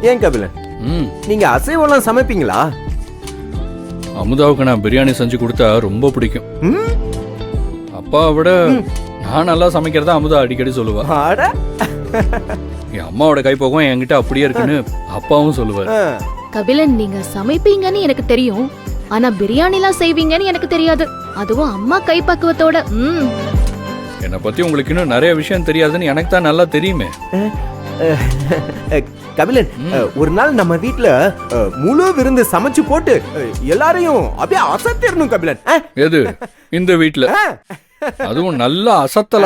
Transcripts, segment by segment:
ஏன் கபிலன், நீங்க அசைவம்லாம் சமைப்பீங்களா? அமுதாவுக்கு நான் பிரியாணி செஞ்சு கொடுத்தா ரொம்ப பிடிக்கும். அப்பாவை விட நான் நல்லா சமைக்கிறதா அமுதா அடிக்கடி சொல்லுவா. அட, என் அம்மாவோட கைப்போகம் என்கிட்ட அப்படியே இருக்குன்னு அப்பாவும் சொல்லுவாரு. கபிலன், நீங்க சமைப்பீங்கன்னு எனக்கு தெரியும், ஆனா பிரியாணிலாம் செய்வீங்கன்னு எனக்கு தெரியாது, அதுவும் அம்மா கைப்பக்குவத்தோட. என்னை பத்தி உங்களுக்கு இன்னும் நிறைய விஷயம் தெரியாதுன்னு எனக்கு தான் நல்லா தெரியுமே. கபிலன், ஒரு நாள் நம்ம வீட்ல முழு விருந்து சமைச்சு போட்டு எல்லாரையும் அப்படியே அசத்திரணும் கபிலன். எது இந்த வீட்ல? அதுவும் நல்லா அசத்தல.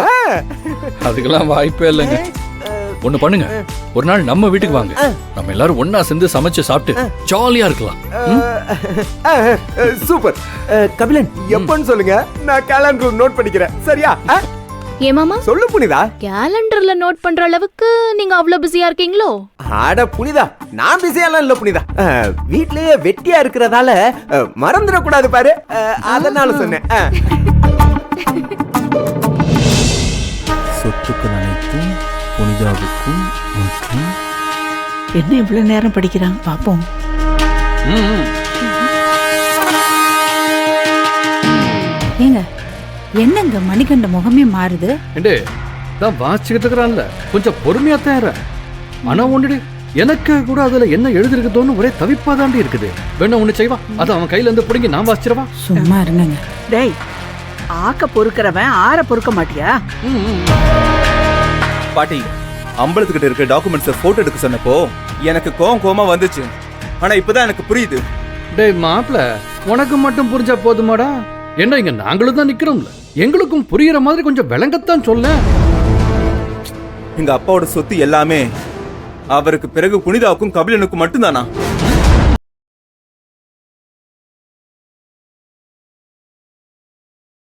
அதுக்கெல்லாம் வாய்ப்பே இல்லைங்க. ஒண்ணு பண்ணுங்க, ஒரு நாள் நம்ம வீட்டுக்கு வாங்க, நம்ம எல்லாரும் ஒன்னா சேர்ந்து சமைச்சு சாப்பிட்டு ஜாலியா இருக்கலாம். சூப்பர். கபிலன், எப்பன்னு சொல்லுங்க, நான் கேலண்டர் நோட் பண்ணிக்கிறேன். சரியா? ஏ மாமா, சொல்லு புனிதா. கேலண்டர்ல நோட் பண்ற அளவுக்கு நீங்க அவ்வளவு பிஸியா இருக்கீங்களோ? அட புனிதா, நான் பிஸியாலாம் இல்ல புனிதா. வீட்லயே வெட்டியா இருக்கிறதால மறந்துடக்கூடாது பாரு, அதனால சொன்னேன். சொத்துக்கள் அனைத்தும் புனிதாவுக்கும். என்ன இவ்வளவு நேரம் படிக்கிறான் பாப்போம். ஏங்க, என்னங்க மணிகண்ட முகமே மாறுது? ஏண்டே, தான் வாசிச்சுக்கிட்டு இருக்கிறான்ல, கொஞ்சம் பொறுமையா தான் இரு. ஆனா ஒண்ணுடி, எனக்கு கூட அதுல என்ன எழுதிருக்குதோன்னு ஒரே தவிப்பா தாண்டி இருக்குது. வேணா ஒண்ணு செய்வா, அதை அவன் கையில இருந்து பிடிங்கி நான் வாசிச்சிருவா. சும்மா இருங்க. டேய், ஆக்க பொறுக்கிறவன் ஆற பொறுக்க மாட்டியா? பாட்டி, அம்பலத்துக்கிட்ட இருக்க டாக்குமெண்ட்ஸை போட்டோ எடுக்க சொன்னப்போ எனக்கு கோவமா வந்துச்சு. ஆனா இப்பதான் எனக்கு புரியுது. டேய் மாப்ள, உனக்கு மட்டும் புரிஞ்சா போதுமாடா? என்ன இங்க நாங்களும் தான் நிக்கிறோம்ல, எங்களுக்கும் புரியுற மாதிரி கொஞ்சம் விளங்கத்தான் சொல்ல. எங்க அப்பாவோட சொத்து எல்லாமே அவருக்கு பிறகு புனிதாவுக்கும் கபிலனுக்கும் மட்டும்தானா?